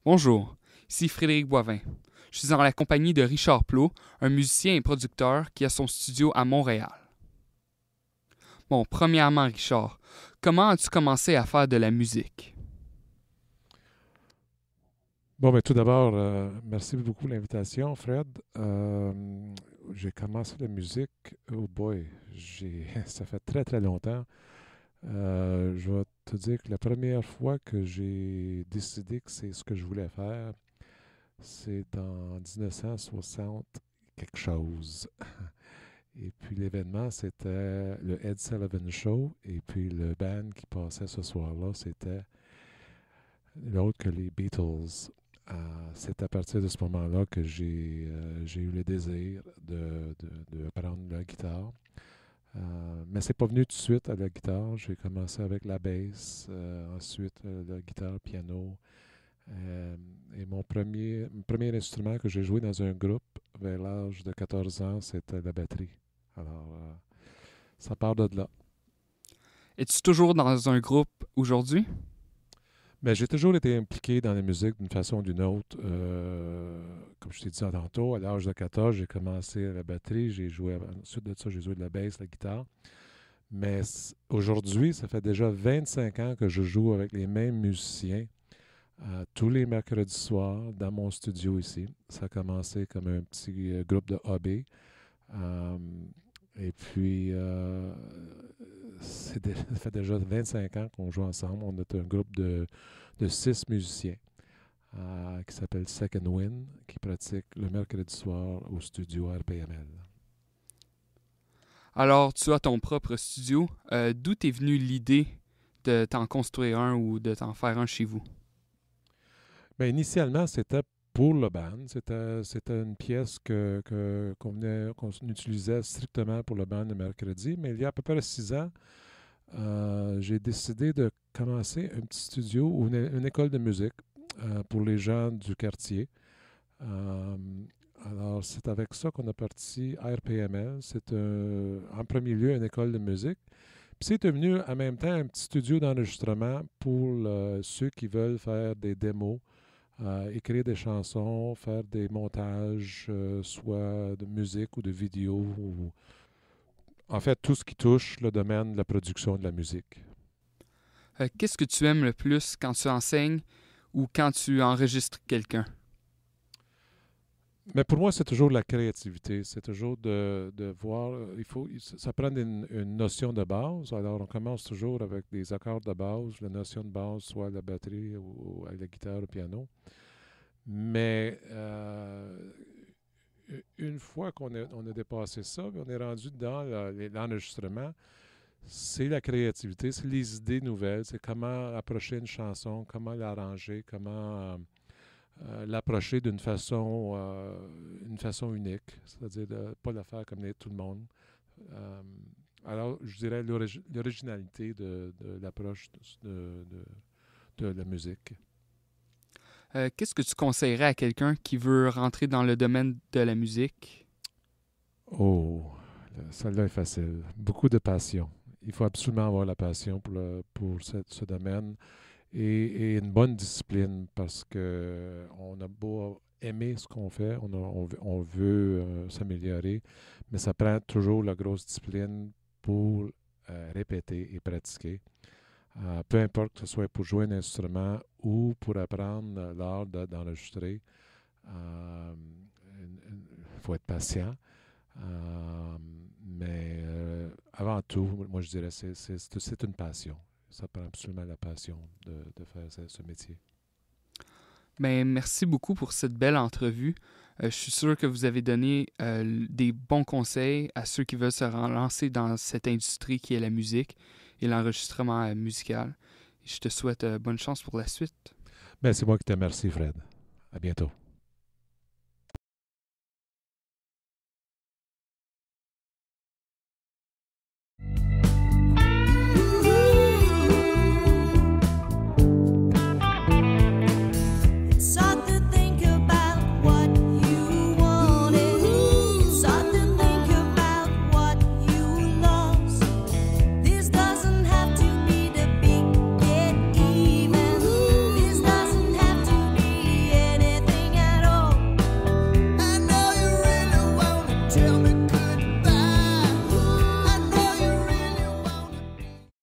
Bonjour, ici Frédéric Boivin. Je suis en la compagnie de Richard Plot, un musicien et producteur qui a son studio à Montréal. Bon, premièrement, Richard, comment as-tu commencé à faire de la musique? Bon, mais tout d'abord, merci beaucoup pour l'invitation, Fred. J'ai commencé la musique, oh boy, ça fait très très longtemps. Je vais te dire que la première fois que j'ai décidé que c'est ce que je voulais faire, c'est en 1960 quelque chose. Et puis l'événement, c'était le Ed Sullivan Show. Et puis le band qui passait ce soir-là, c'était l'autre que les Beatles. C'est à partir de ce moment-là que j'ai eu le désir de prendre la guitare. Mais c'est pas venu tout de suite à la guitare. J'ai commencé avec la basse, ensuite la guitare, piano. Euh, et mon premier instrument que j'ai joué dans un groupe vers l'âge de 14 ans, c'était la batterie. Alors, ça part de là. Es-tu toujours dans un groupe aujourd'hui? Mais j'ai toujours été impliqué dans la musique d'une façon ou d'une autre. Comme je t'ai dit tantôt, à l'âge de 14, j'ai commencé à la batterie. Ensuite de ça, j'ai joué de la basse, la guitare. Mais aujourd'hui, ça fait déjà 25 ans que je joue avec les mêmes musiciens tous les mercredis soirs dans mon studio ici. Ça a commencé comme un petit groupe de hobby. Euh, et puis, ça fait déjà 25 ans qu'on joue ensemble. On est un groupe de 6 musiciens qui s'appelle Second Wind, qui pratique le mercredi soir au studio RPML. Alors, tu as ton propre studio. D'où t'es venue l'idée de t'en construire un ou de t'en faire un chez vous? Mais initialement, c'était pour le band. C'était une pièce qu'on utilisait strictement pour le band le mercredi. Mais il y a à peu près 6 ans, j'ai décidé de commencer un petit studio ou une école de musique pour les gens du quartier. Euh, alors, c'est avec ça qu'on a parti RPML. C'est en premier lieu une école de musique. Puis c'est devenu en même temps un petit studio d'enregistrement pour ceux qui veulent faire des démos, écrire des chansons, faire des montages, soit de musique ou de vidéo, ou en fait tout ce qui touche le domaine de la production de la musique. Qu'est-ce que tu aimes le plus quand tu enseignes ou quand tu enregistres quelqu'un? Mais pour moi, c'est toujours la créativité. C'est toujours de voir. Ça prend une notion de base. Alors, on commence toujours avec des accords de base, la notion de base, soit la batterie ou à la guitare, au piano. Mais une fois on a dépassé ça, on est rendu dans l'enregistrement, c'est la créativité, c'est les idées nouvelles, c'est comment approcher une chanson, comment l'arranger, comment l'approcher une façon unique, c'est-à-dire de ne pas la faire comme tout le monde. Euh, alors, je dirais l'originalité de l'approche de la musique. Qu'est-ce que tu conseillerais à quelqu'un qui veut rentrer dans le domaine de la musique? Oh, celle-là est facile. Beaucoup de passion. Il faut absolument avoir la passion pour ce domaine et une bonne discipline parce que on a beau aimer ce qu'on fait, on veut s'améliorer, mais ça prend toujours la grosse discipline pour répéter et pratiquer. Peu importe que ce soit pour jouer un instrument ou pour apprendre l'art d'enregistrer, il faut être patient. Mais avant tout, moi je dirais c'est une passion. Ça prend absolument la passion de faire ce métier. Ben, merci beaucoup pour cette belle entrevue. Je suis sûr que vous avez donné des bons conseils à ceux qui veulent se lancer dans cette industrie qui est la musique et l'enregistrement musical. Je te souhaite bonne chance pour la suite. Ben, c'est moi qui te remercie, Fred. À bientôt.